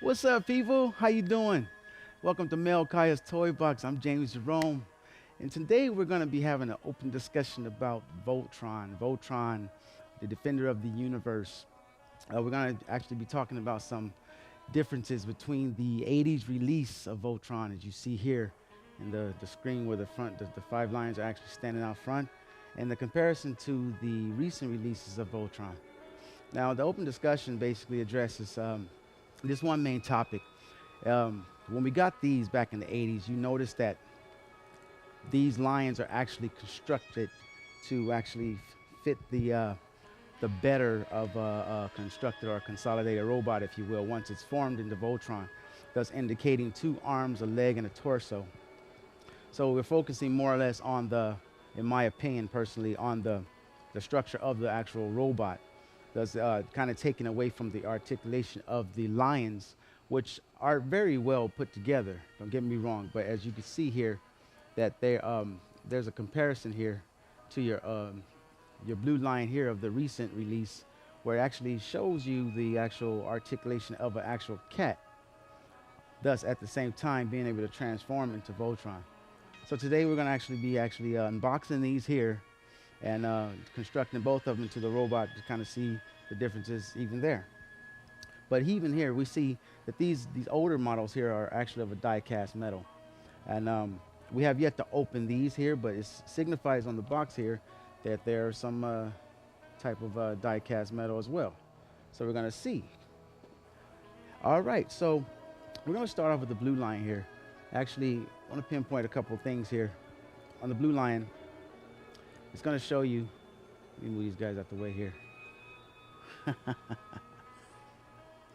What's up, people? How you doing? Welcome to Malkyyiah's Toy Box. I'm James Jerome, and today we're going to be having an open discussion about Voltron. Voltron, the defender of the universe. We're going to actually be talking about some differences between the 80s release of Voltron, as you see here in the screen where the five lions are actually standing out front, and the comparison to the recent releases of Voltron. Now, the open discussion basically addresses this one main topic. When we got these back in the 80s, you notice that these lions are actually constructed to actually fit the better of a constructed or a consolidated robot, if you will, once it's formed into Voltron, thus indicating two arms, a leg, and a torso. So we're focusing more or less on in my opinion, personally, on the structure of the actual robot. Thus, kind of taken away from the articulation of the lions, which are very well put together. Don't get me wrong, but as you can see here, that there's a comparison here to your blue line here of the recent release, where it actually shows you the actual articulation of an actual cat. Thus, at the same time, being able to transform into Voltron. So today we're going to actually be unboxing these here and constructing both of them into the robot to kind of see the differences even there. But even here, we see that these older models here are actually of a die-cast metal. And we have yet to open these here, but it signifies on the box here that there's some type of die-cast metal as well. So we're going to see. All right, so we're going to start off with the blue line here. Actually, I want to pinpoint a couple of things here. On the blue line, it's going to show you, let me move these guys out the way here.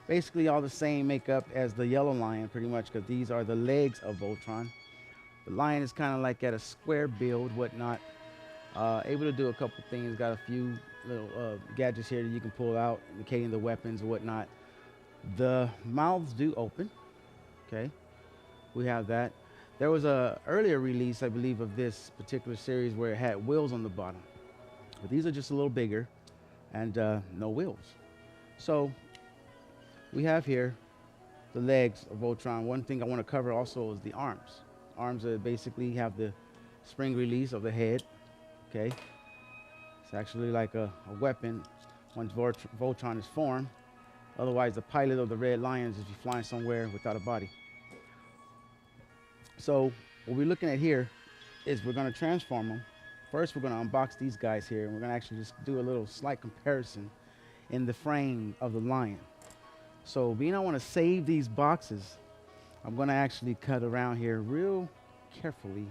Basically all the same makeup as the yellow lion, pretty much, because these are the legs of Voltron. The lion is kind of like at a square build, whatnot. Able to do a couple things. Got a few little gadgets here that you can pull out, indicating the weapons and whatnot. The mouths do open. Okay, we have that. There was a earlier release, I believe, of this particular series where it had wheels on the bottom. But these are just a little bigger and no wheels. So we have here the legs of Voltron. One thing I want to cover also is the arms. Arms basically have the spring release of the head. Okay, it's actually like a weapon once Voltron is formed. Otherwise, the pilot of the Red Lions is flying somewhere without a body. So what we're looking at here is we're going to transform them. First, we're going to unbox these guys here, and we're going to actually just do a little slight comparison in the frame of the lion. So being I want to save these boxes, I'm going to actually cut around here real carefully,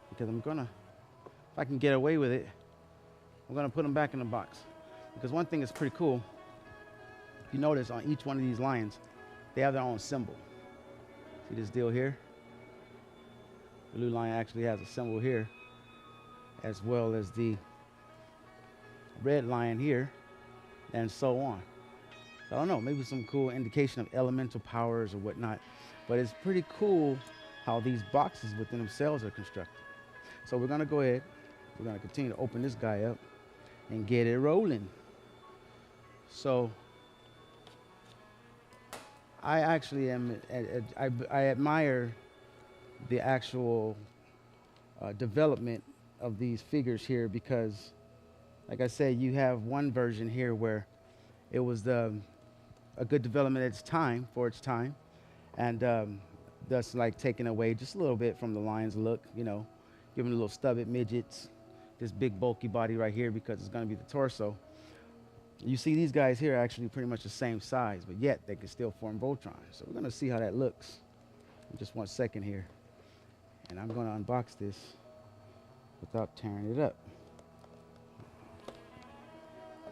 because I'm going to, if I can get away with it, I'm going to put them back in the box. Because one thing that's pretty cool, if you notice on each one of these lions, they have their own symbol. See this deal here? The blue lion actually has a symbol here, as well as the red lion here, and so on. So I don't know, maybe some cool indication of elemental powers or whatnot, but it's pretty cool how these boxes within themselves are constructed. So we're gonna go ahead, we're gonna continue to open this guy up and get it rolling. So I actually I admire the actual development of these figures here, because like I said, you have one version here where it was a good development at its time, for its time, and thus like taking away just a little bit from the lion's look, you know, giving a little stubby midgets, this big bulky body right here because it's going to be the torso. You see these guys here are actually pretty much the same size, but yet they can still form Voltron. So we're going to see how that looks in just 1 second here. And I'm going to unbox this without tearing it up.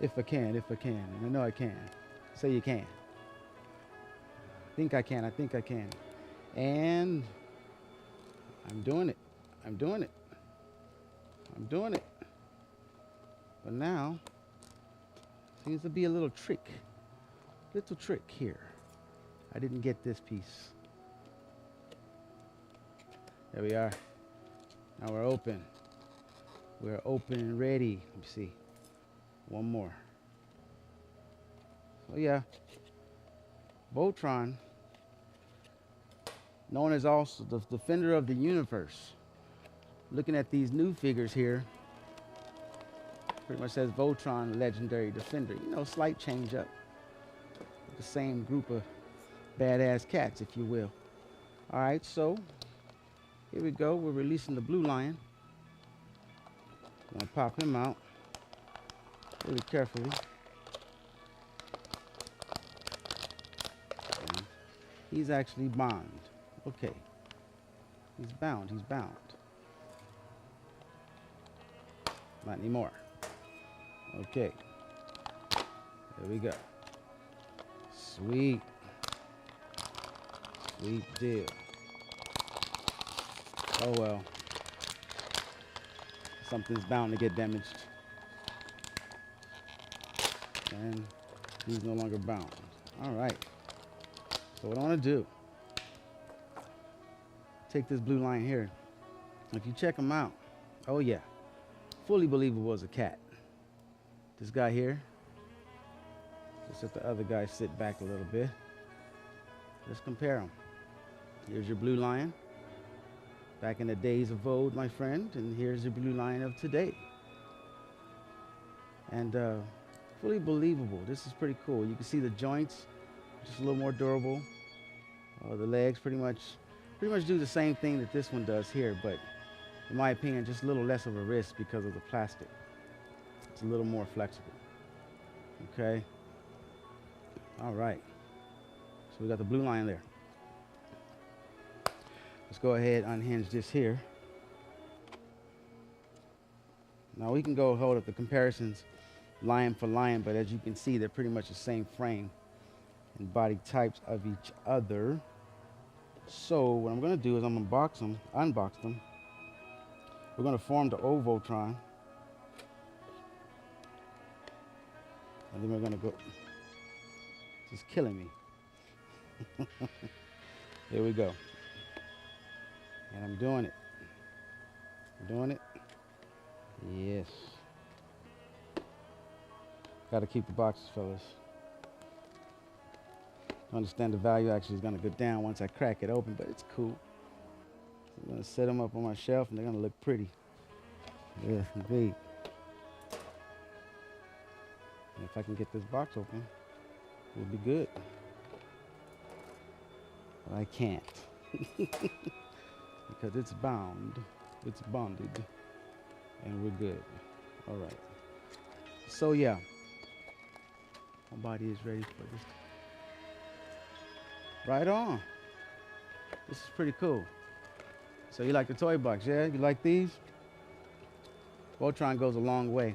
If I can. And I know I can. Say you can. I think I can. And I'm doing it. But now, seems to be a little trick here. I didn't get this piece. There we are. Now we're open. We're open and ready. Let me see. One more. So yeah, Voltron, known as also the defender of the universe. Looking at these new figures here, pretty much says Voltron, legendary defender. You know, slight change up. The same group of badass cats, if you will. All right, so here we go. We're releasing the blue lion. I'm gonna pop him out really carefully. And he's actually bound. Okay. He's bound. He's bound. Not anymore. Okay. There we go. Sweet. Sweet deal. Oh well. Something's bound to get damaged. And he's no longer bound. All right. So what I want to do, take this blue lion here. If you check him out, oh yeah, fully believable as a cat. This guy here, let's let the other guy sit back a little bit. Let's compare them. Here's your blue lion back in the days of old, my friend, and here's the blue lion of today. And fully believable. This is pretty cool. You can see the joints just a little more durable. The legs pretty much do the same thing that this one does here, but in my opinion, just a little less of a risk because of the plastic. It's a little more flexible. Okay. All right. So we got the blue lion there. Let's go ahead and unhinge this here. Now we can go hold up the comparisons lion for lion, but as you can see, they're pretty much the same frame and body types of each other. So what I'm going to do is I'm going to unbox them. We're going to form the old Voltron. And then we're going to go, just killing me. Here we go. And I'm doing it. Yes. Got to keep the boxes, fellas. I understand the value actually is going to go down once I crack it open, but it's cool. I'm going to set them up on my shelf and they're going to look pretty. Yes, indeed. And if I can get this box open, we'll be good. But I can't. Because it's bound, it's bonded, and we're good. All right. So yeah, my body is ready for this. Right on. This is pretty cool. So you like the toy box, yeah? You like these? Voltron goes a long way.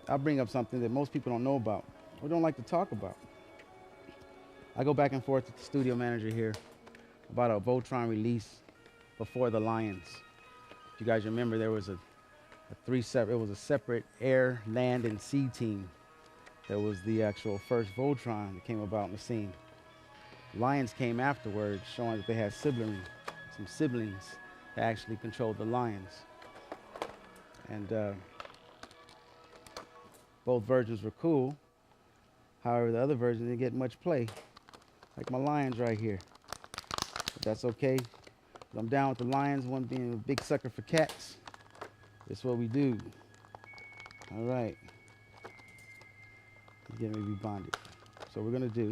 I'll bring up something that most people don't know about or don't like to talk about. I go back and forth with the studio manager here about a Voltron release before the Lions. If you guys remember, there was it was a separate air, land, and sea team. That was the actual first Voltron that came about in the scene. Lions came afterwards, showing that they had some siblings that actually controlled the Lions. And both versions were cool. However, the other version didn't get much play, like my Lions right here. But that's okay. I'm down with the Lions, one being a big sucker for cats. That's what we do. All right. He's getting ready to be bonded. So we're going to do,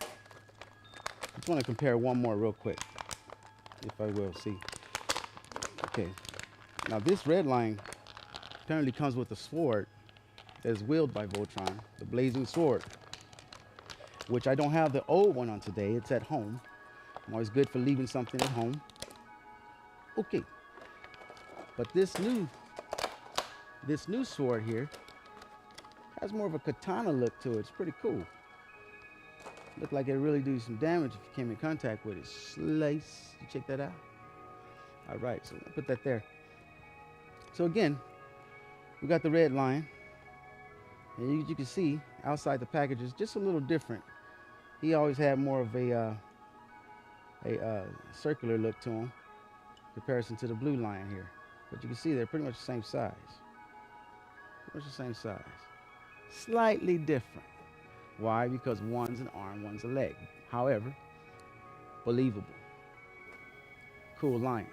I just want to compare one more real quick, if I will, see. Okay. Now this red lion apparently comes with a sword that is wielded by Voltron, the blazing sword, which I don't have the old one on today. It's at home. I'm always good for leaving something at home. Okay. But this new sword here has more of a katana look to it. It's pretty cool. Look like it really do some damage if you came in contact with it. Slice. You check that out? All right, so I'll put that there. So again, we got the red lion. And you can see outside the package is just a little different. He always had more of a circular look to him in comparison to the blue lion here. But you can see they're pretty much the same size. Pretty much the same size. Slightly different. Why? Because one's an arm, one's a leg. However, believable. Cool lions.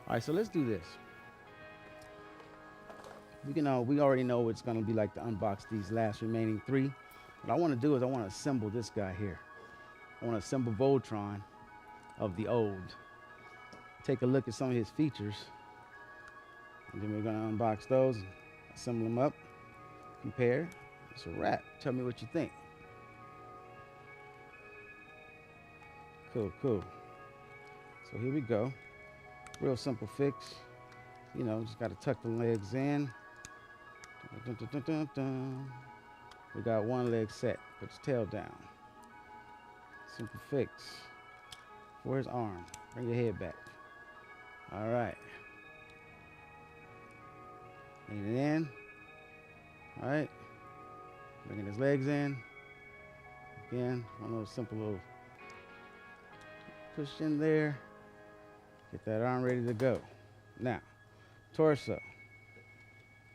All right, so let's do this. We already know it's gonna be like to unbox these last remaining three. What I want to do is I want to assemble this guy here. I want to assemble Voltron of the old. Take a look at some of his features, and then we're gonna unbox those, assemble them up, compare. It's a wrap. Tell me what you think. Cool, cool. So here we go. Real simple fix. You know, just got to tuck the legs in. Dun, dun, dun, dun, dun. We got one leg set. Put his tail down. Simple fix. For his arm. Bring your head back. All right. Lean it in. All right. Bringing his legs in. Again, one little simple little push in there. Get that arm ready to go. Now, torso.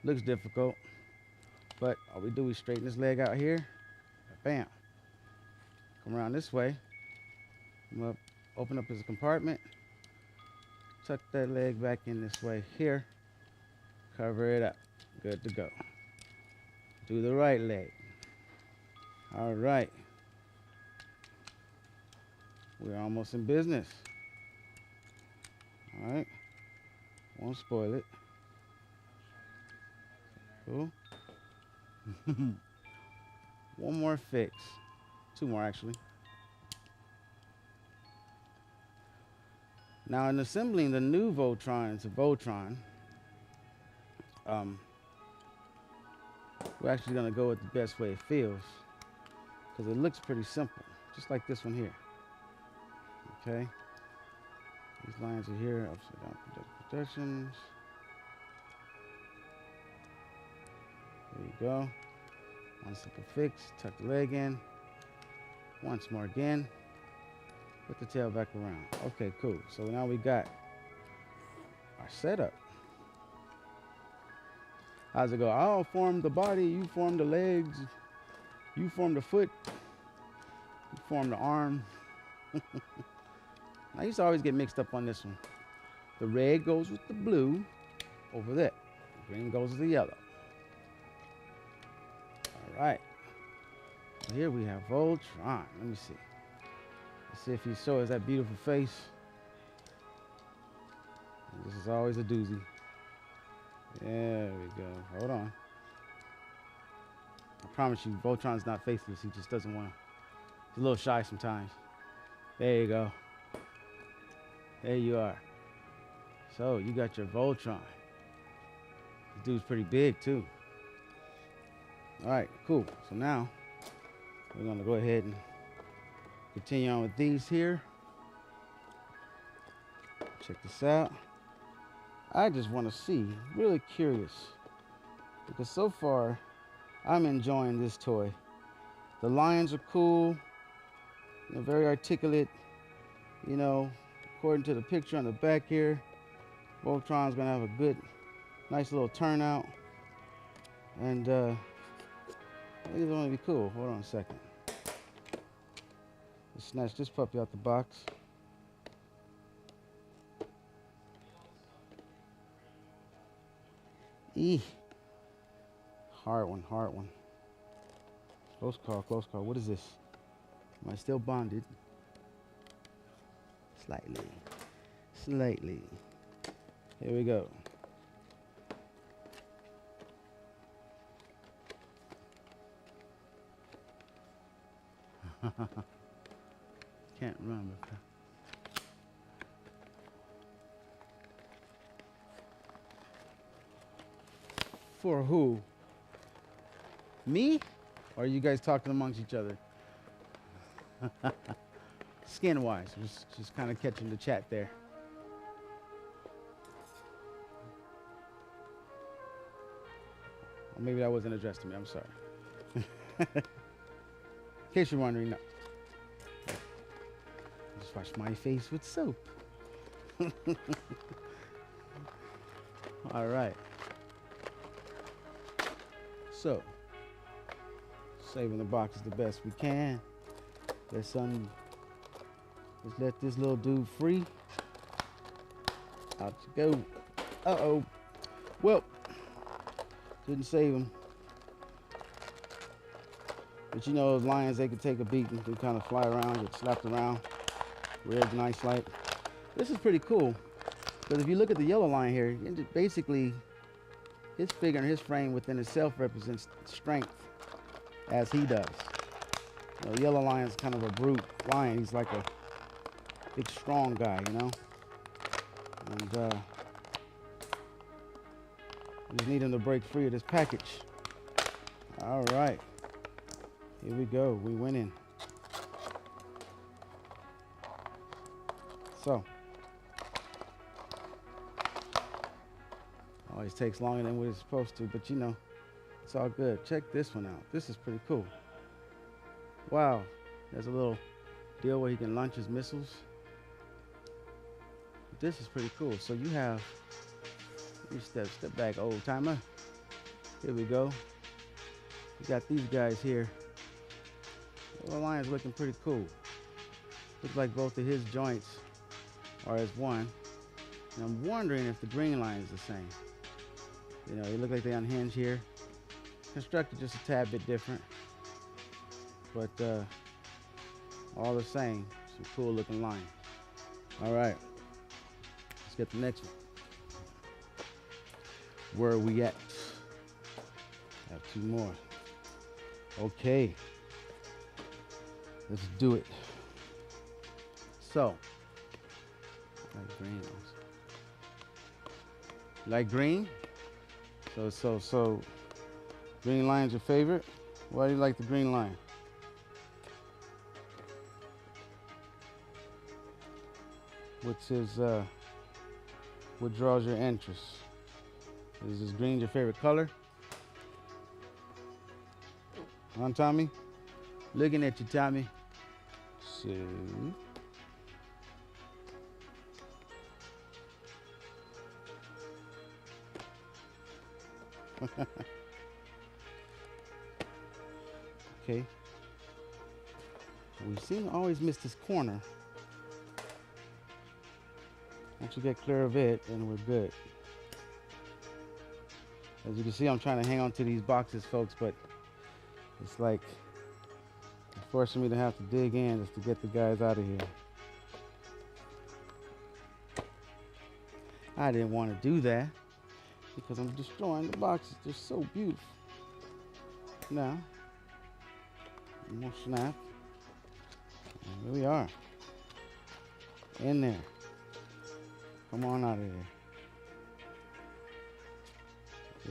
Looks difficult, but all we do is straighten this leg out here. Bam. Come around this way. Come up, open up his compartment. Tuck that leg back in this way here. Cover it up. Good to go. Do the right leg. All right. We're almost in business. All right. Won't spoil it. Cool. One more fix. Two more, actually. Now, in assembling the new Voltron into Voltron, we're actually going to go with the best way it feels, because it looks pretty simple, just like this one here. Okay. These lines are here, upside down protections. There you go. One simple fix. Tuck the leg in. Once more again. Put the tail back around. Okay, cool. So now we got our setup. How's it go? I'll form the body. You form the legs. You form the foot. You form the arm. I used to always get mixed up on this one. The red goes with the blue over there. The green goes with the yellow. All right. So here we have Voltron. Let me see. Let's see if he shows that beautiful face. And this is always a doozy. There we go. Hold on. I promise you, Voltron's not faceless. He just doesn't want to. He's a little shy sometimes. There you go. There you are. So you got your Voltron. This dude's pretty big too. All right, cool. So now we're gonna go ahead and continue on with these here. Check this out. I just want to see, really curious, because so far I'm enjoying this toy. The lions are cool, you know, very articulate, you know, according to the picture on the back here. Voltron's gonna have a good, nice little turnout, and I think it's gonna be cool. Hold on a second. Let's snatch this puppy out the box. Eeh. Hard one, hard one. Close call, close call. What is this? Am I still bonded? Slightly. Slightly. Here we go. Can't remember. For who? Me? Or are you guys talking amongst each other? Skin-wise, just kind of catching the chat there. Or maybe that wasn't addressed to me. I'm sorry. In case you're wondering, no. Just wash my face with soap. All right. So Saving the boxes the best we can. Let's let this little dude free. Out you go. Uh-oh. Well, didn't save him. But you know, those lions, they can take a beating. They kind of fly around, get slapped around. Ribs nice like. This is pretty cool. Because if you look at the yellow lion here, basically his figure and his frame within itself represents strength, as he does. You know, yellow lion's kind of a brute lion. He's like a big, strong guy, you know? And we just need him to break free of this package. All right. Here we go. We went in. So. Always takes longer than what it's supposed to, but you know, it's all good. Check this one out. This is pretty cool. Wow. There's a little deal where he can launch his missiles. This is pretty cool. So you have, you step back, old timer. Here we go. You got these guys here. The lion's looking pretty cool. Looks like both of his joints are as one. And I'm wondering if the green lion is the same. You know, they look like they unhinge here. Constructed just a tad bit different. But all the same, some cool looking line. All right, let's get the next one. Where are we at? Have two more. Okay, let's do it. So, like green. Like green? So, green lion's your favorite? Why do you like the green lion? What draws your interest? Is this green your favorite color? Huh, Tommy? Looking at you, Tommy. So. Okay. We seem to always miss this corner. Once we get clear of it, then we're good. As you can see, I'm trying to hang on to these boxes, folks, but it's like it's forcing me to have to dig in just to get the guys out of here. I didn't want to do that because I'm destroying the boxes. They're so beautiful. Now, one more snap. And here we are. In there. Come on out of there.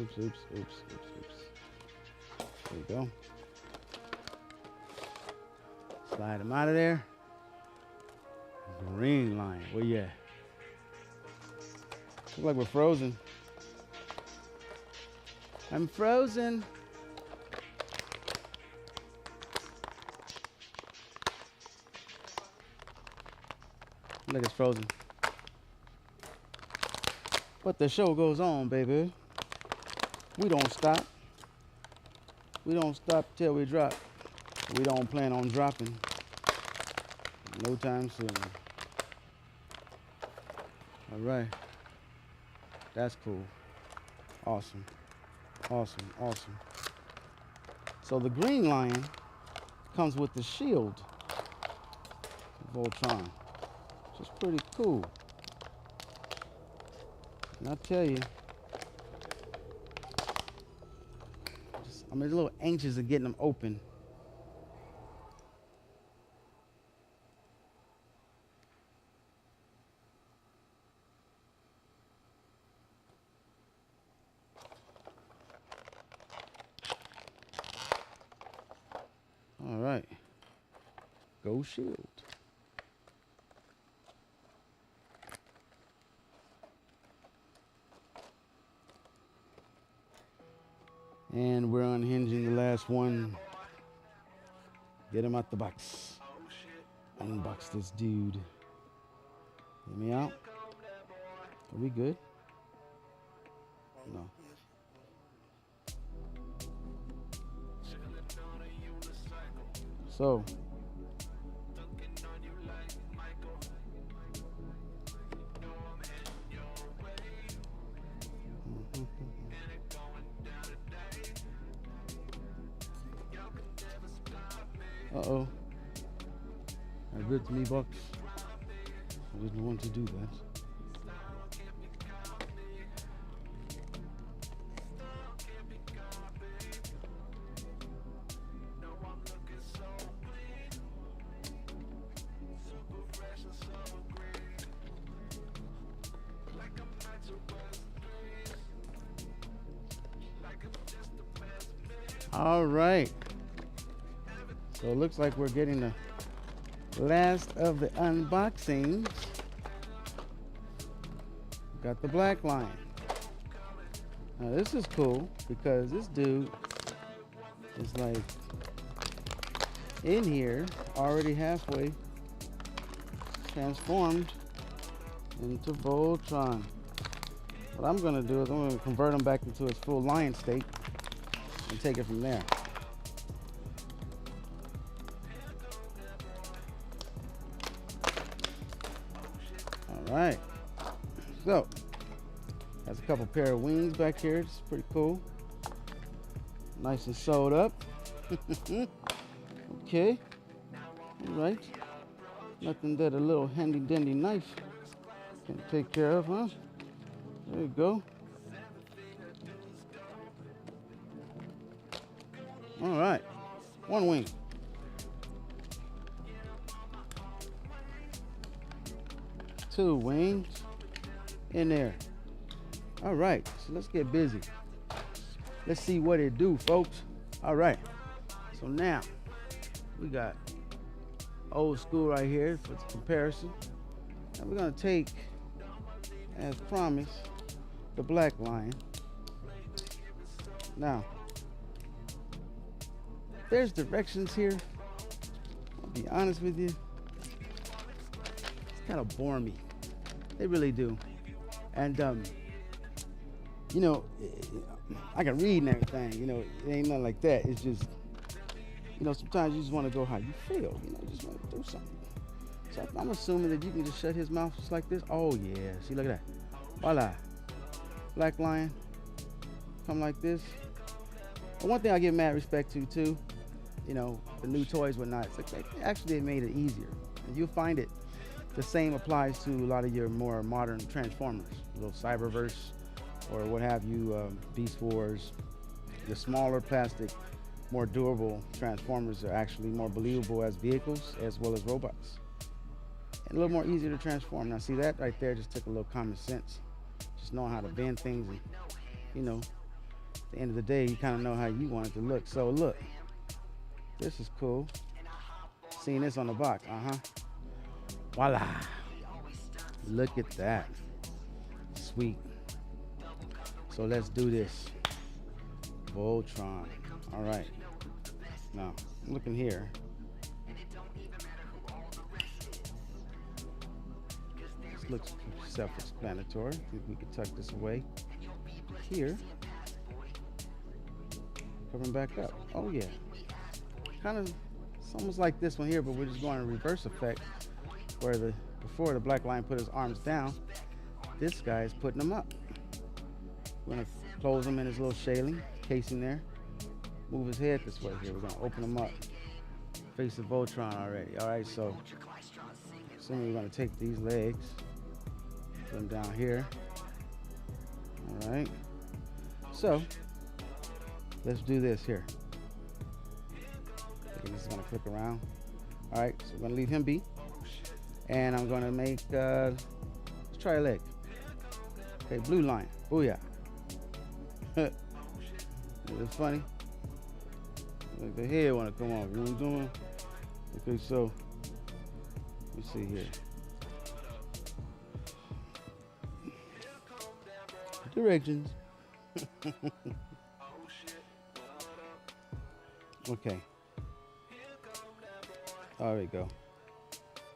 Oops, oops, oops, oops, oops. There you go. Slide them out of there. Green line. Where you at? Looks like we're frozen. I'm frozen. Look, it's frozen. But the show goes on, baby. We don't stop. We don't stop till we drop. We don't plan on dropping no time soon. All right. That's cool. Awesome. Awesome. Awesome. So the green lion comes with the shield. Voltron. Which is pretty cool. And I'll tell you, I'm a little anxious of getting them open. All right. Go shield. And we're unhinging the last one. Get him out the box. Unbox this dude. Get me out. Are we good? No. So uh-oh. Not good to me, Bucks. I didn't want to do that. All right. So it looks like we're getting the last of the unboxings. Got the black line. Now this is cool because this dude is like in here already halfway transformed into Voltron. What I'm gonna do is I'm gonna convert him back into his full lion state and take it from there. All right, so has a couple pair of wings back here. It's pretty cool. Nice and sewed up. Okay, all right. Nothing that a little handy dandy knife can take care of, huh? There you go. All right, one wing. Two wings in there. All right, so let's get busy. Let's see what it do, folks. All right, so now we got old school right here for the comparison. And we're gonna take, as promised, the black lion. Now, there's directions here. I'll be honest with you. It's kind of bore me. They really do. And you know, I can read and everything. You know, it ain't nothing like that. It's just, you know, sometimes you just want to go how you feel. You know, you just want to do something. So I'm assuming that you can just shut his mouth just like this. Oh yeah, see, look at that. Voila. Black lion. Come like this. But one thing I give mad respect to too, you know, the new toys whatnot. It's like they made it easier. And you'll find it. The same applies to a lot of your more modern Transformers, little Cyberverse or what have you, Beast Wars. The smaller plastic, more durable Transformers are actually more believable as vehicles as well as robots. And a little more easier to transform. Now see, that right there just took a little common sense. Just knowing how to bend things and, you know, at the end of the day, you kind of know how you want it to look. So look, this is cool. Seeing this on the box, voila. Look at that. Sweet. So let's do this. Voltron. All right. Now, I'm looking here. This looks self-explanatory. I think we can tuck this away here. Coming back up. Oh yeah. Kind of, it's almost like this one here, but we're just going in reverse effect, where before the black lion put his arms down, this guy is putting them up. We're gonna close him in his little shaling casing there. Move his head this way here. We're gonna open him up. Face of Voltron already. All right, so assuming we're gonna take these legs, put them down here. All right. So let's do this here. Okay, this is gonna click around. All right, so we're gonna leave him be, and I'm gonna make. Let's try a leg. Okay, blue line. Booyah. It's funny. Like the head want to come off. You know what I'm doing? Okay, so let's see here. Directions. Okay. There we go.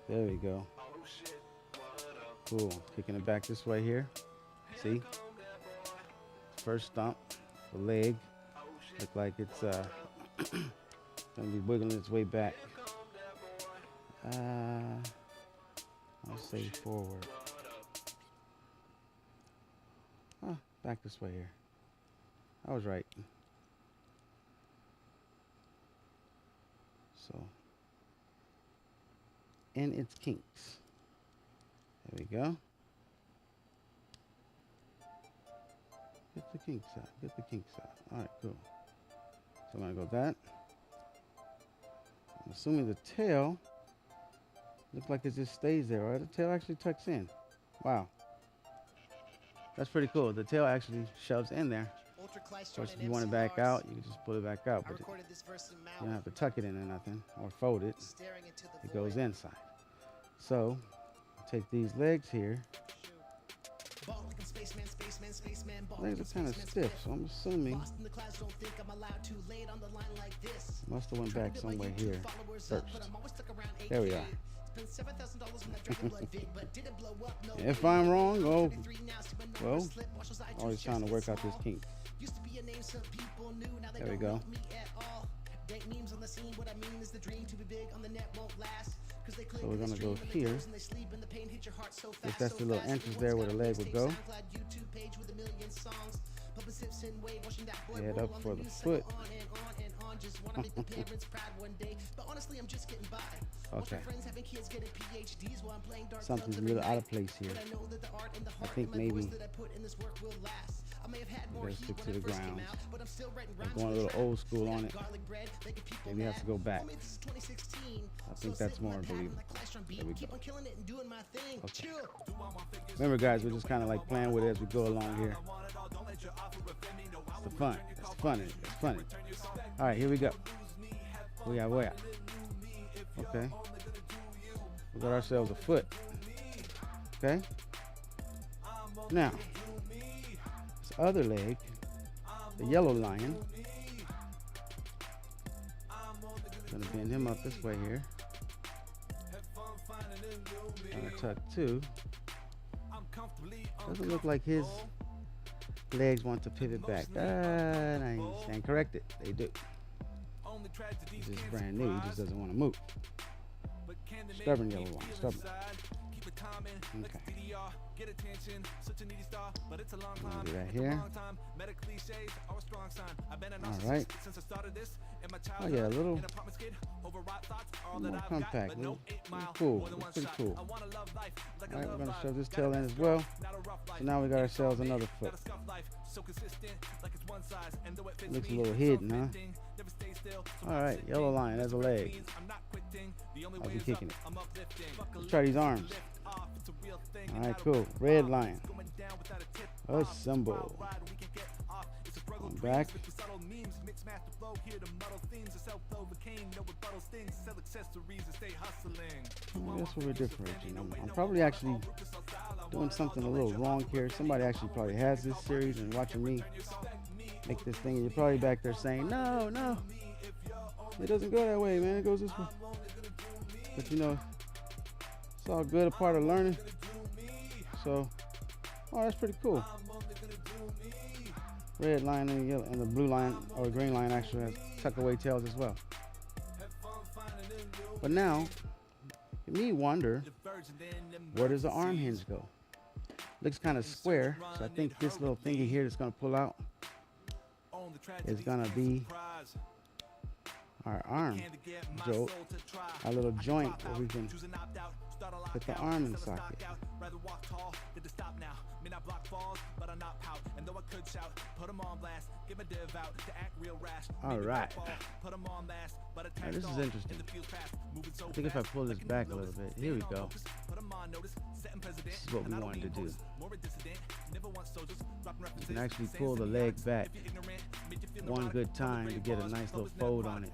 There we go. Cool. Kicking it back this way here. See? First stomp. The leg. Look like it's gonna be wiggling its way back. I'll say forward. Back this way here. I was right. So, in its kinks. There we go. Get the kinks out. Get the kinks out. All right, cool. So I'm gonna go that. I'm assuming the tail looks like it just stays there, right? The tail actually tucks in. Wow. That's pretty cool. The tail actually shoves in there. Of course, if you want it back out, you can just pull it back out, but you don't have to tuck it in or nothing or fold it. It goes inside. So, take these legs here. Legs are kind of stiff, so I'm assuming must have went back somewhere here first. There we are. If I'm wrong, oh, well, always trying to work out this kink. There we go. So we're gonna go here. If that's the little entrance there where the leg would go. Head up for the foot. Okay. Something's really out of place here. I think maybe better stick to the ground. I'm going a little old school on it. Maybe have to go back. I think that's more believable. There we go. Okay. Remember, guys, we're just kind of like playing with it as we go along here. It's the fun. It's funny. It's funny. All right, here we go. We are where? Okay. We got ourselves a foot. Okay. Now, this other leg, the yellow lion. Gonna bend him up this way here. Gonna tuck too. Doesn't look like his legs want to pivot back. I stand corrected. They do. This is brand new. He just doesn't want to move. Stubborn yellow one. Stubborn. Okay. I'll do that here. All right. Oh yeah, a little more compact. A little cool. It's pretty cool. All right, we're gonna shove this tail in as well. So now we got ourselves another foot. Looks a little hidden, huh? All right, yellow lion as a leg. I'll be kicking it. Let's try these arms. All right, cool. Red lion. A symbol. Come back. That's what we're differentiating. I'm probably actually doing something a little wrong here. Somebody actually probably has this series and watching me make this thing, and you're probably back there saying, no, it doesn't go that way, man. It goes this way. But you know, it's all good, a part of learning. So, oh, that's pretty cool. Red line and the yellow, and the blue line or green line actually has tuck-away tails as well. But now, me wonder, where does the arm hinge go? Looks kind of square, so I think this little thingy here that's going to pull out is going to be our arm jolt, our little joint where we can put the arm in the socket. All right. Now, this is interesting. I think if I pull this back a little bit, here we go. This is what we wanted to do. You can actually pull the leg back one good time to get a nice little fold on it.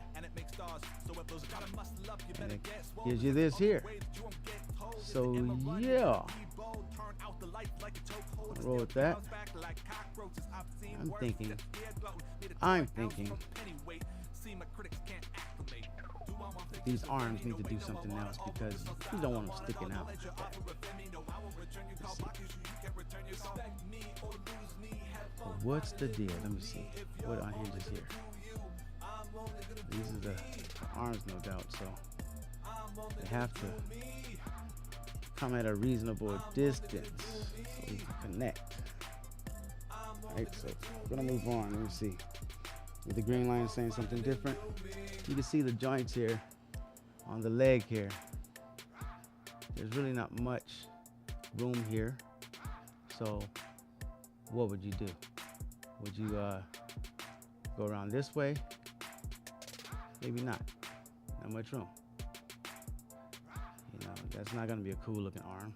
And it gives you this here. So yeah, roll with that. I'm thinking these arms need to do something else because you don't want them sticking out like that. What's the deal? Let me see. What are hinges here? These are the arms, no doubt, so they have to come at a reasonable distance so we can connect. Alright, so we're gonna move on. Let me see. With the green line saying something different, you can see the joints here on the leg here. There's really not much room here. So what would you do? Would you go around this way? Maybe not. Not much room. You know, that's not gonna be a cool looking arm.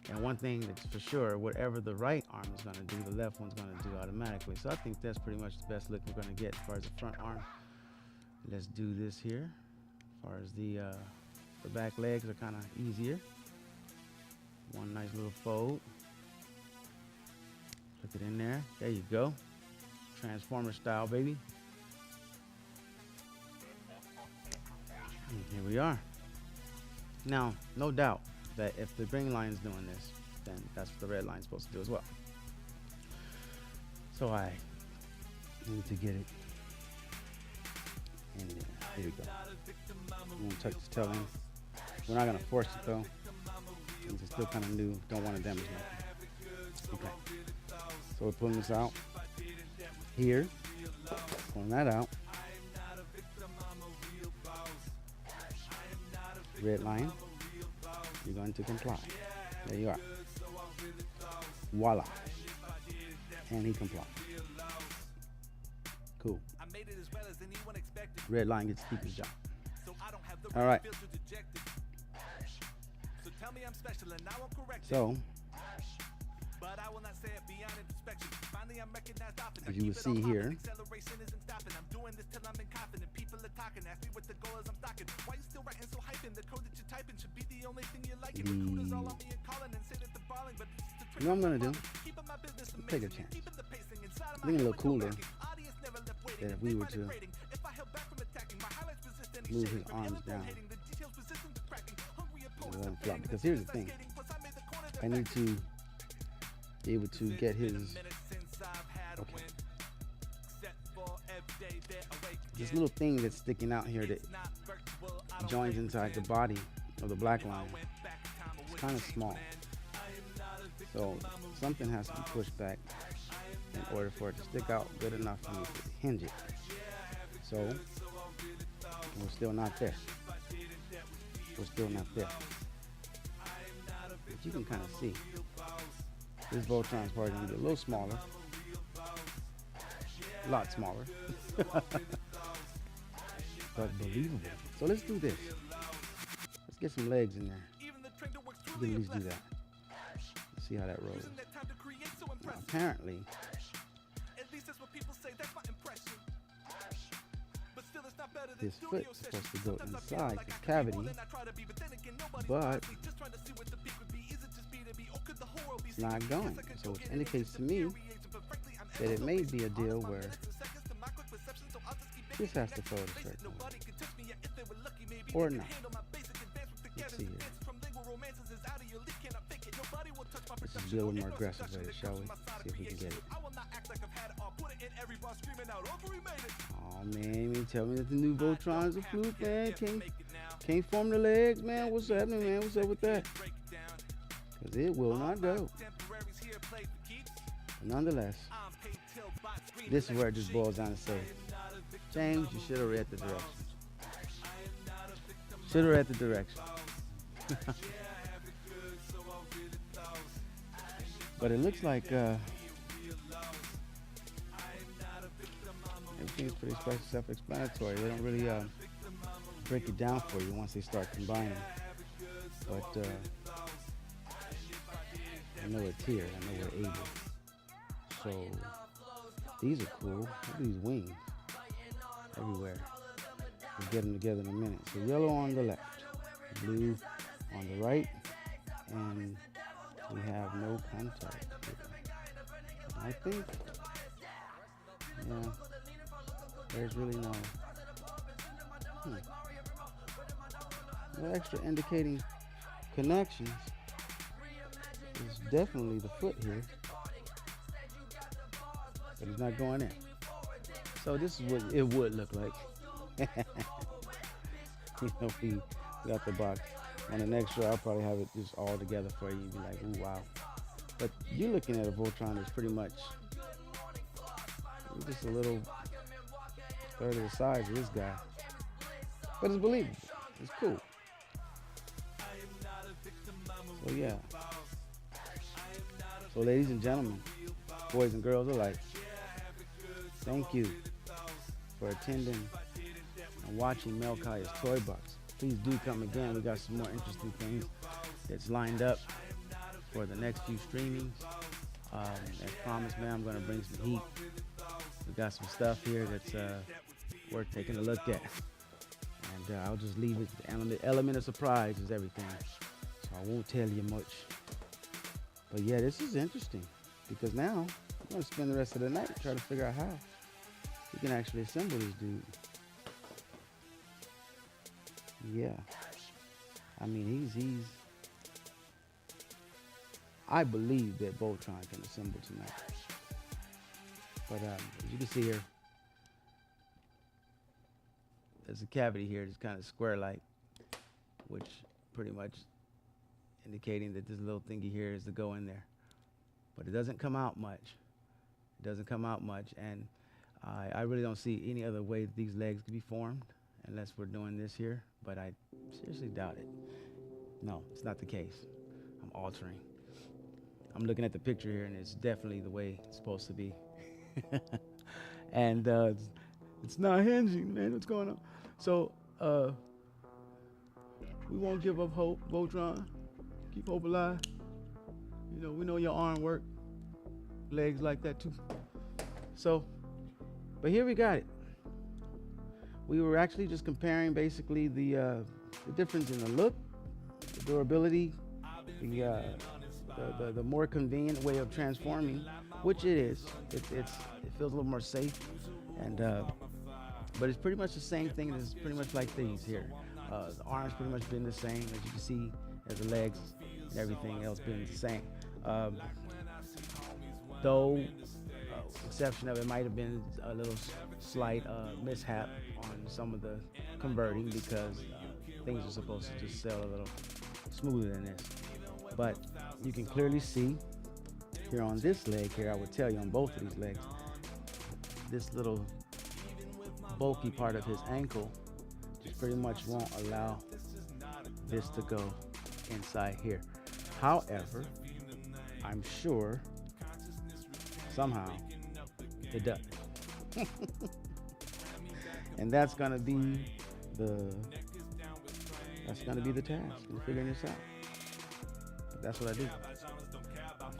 And one thing that's for sure, whatever the right arm is gonna do, the left one's gonna do automatically. So I think that's pretty much the best look we're gonna get as far as the front arm. Let's do this here. As far as the back legs are kind of easier. One nice little fold. Put it in there. There you go. Transformer style, baby. And here we are. Now, no doubt that if the green line is doing this, then that's what the red line is supposed to do as well. So I need to get it in there. Here we go. I'm going to tuck this tail in. We're not going to force it though. It's still kind of new. Don't want to damage it. Okay. So we're pulling this out here. Pulling that out. Red line. You're going to comply. There you are. Voila. And he complied. Cool. Red line gets to keep his job. All right. So, as you will see here, you know what I'm going to do? Take a chance. I think a little cooler that if we were to move his arms down, because here's the thing. I need to be able to get his, okay, this little thing that's sticking out here that joins inside the body of the black line. It's kind of small, so something has to be pushed back in order for it to stick out good enough for me to hinge it. So we're still not there. We're still not there. But you can kind of see this Voltron is probably going to be a little smaller. A lot smaller. But believable. So let's do this. Let's get some legs in there. We can at least do that. Let's see how that rolls. Now, apparently, this foot is supposed to go inside the cavity, but it's not going. So it indicates to me that it may be a deal where this has to fold a certain way, or not. Let's see here. Let's just be a little more aggressive with it, shall we? See if we can get it. Oh man, you tell me that the new Voltron is a fluke, man. Can't form the legs, man. What's happening, man? What's up with that? Because it will not go. But nonetheless, this is where it just boils down to say, James, you should have read the directions. Should have read the directions. But it looks like everything's pretty self-explanatory. They don't really break it down for you once they start combining. But I know it's here. I know we're able. So these are cool. Look at these wings everywhere. We'll get them together in a minute. So yellow on the left, blue on the right, and we have no contact. I think, yeah, there's really no extra indicating connections. It's definitely the foot here, but it's not going in. So this is what it would look like. We got the box. On the next show, I'll probably have it just all together for you and be like, ooh, wow. But you're looking at a Voltron that's pretty much just a little third of the size of this guy. But it's believable. It's cool. So yeah. So ladies and gentlemen, boys and girls alike, thank you for attending and watching Malkyyiah's ToyBox. Please do come again. We got some more interesting things that's lined up for the next few streamings. As promised, man, I'm going to bring some heat. We got some stuff here that's worth taking a look at. And I'll just leave it. The element of surprise is everything. So I won't tell you much. But yeah, this is interesting because now I'm going to spend the rest of the night trying to figure out how we can actually assemble this dude. Yeah. I mean, he's I believe that Voltron can assemble tonight. But as you can see here, there's a cavity here that's kind of square-like, which pretty much indicating that this little thingy here is to go in there. But it doesn't come out much. It doesn't come out much, and I really don't see any other way that these legs can be formed unless we're doing this here, but I seriously doubt it. No, it's not the case. I'm altering. I'm looking at the picture here, and it's definitely the way it's supposed to be. And it's not hinging, man. What's going on? So we won't give up hope, Voltron. Keep hope alive. You know, we know your arm work, legs like that too. So, but here we got it. We were actually just comparing basically the difference in the look, the durability, the more convenient way of transforming, which it is. It feels a little more safe, and but it's pretty much the same thing. It's pretty much like these here. The arms pretty much been the same, as you can see, as the legs and everything else been the same. Though, exception of it might have been a little slight mishap on some of the converting because things are supposed to just sell a little smoother than this. But you can clearly see here on this leg here, I would tell you on both of these legs, this little bulky part of his ankle just pretty much won't allow this to go inside here. However, I'm sure somehow it does. And that's gonna be the task in figuring this out. But that's what I do.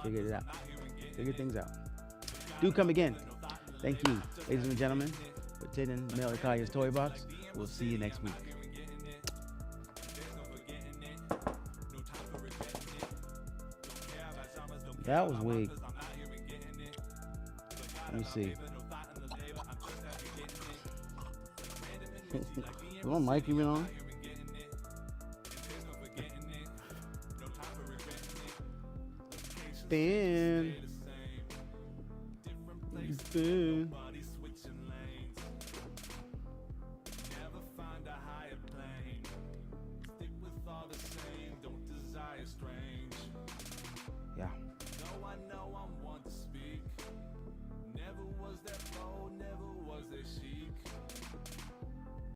Figure it out. Figure things out. Do come again. Thank you, ladies and gentlemen, for attending Malkyyiah's ToyBox. We'll see you next week. That was weak. Let me see. Is my mic even on? Spin. Spin.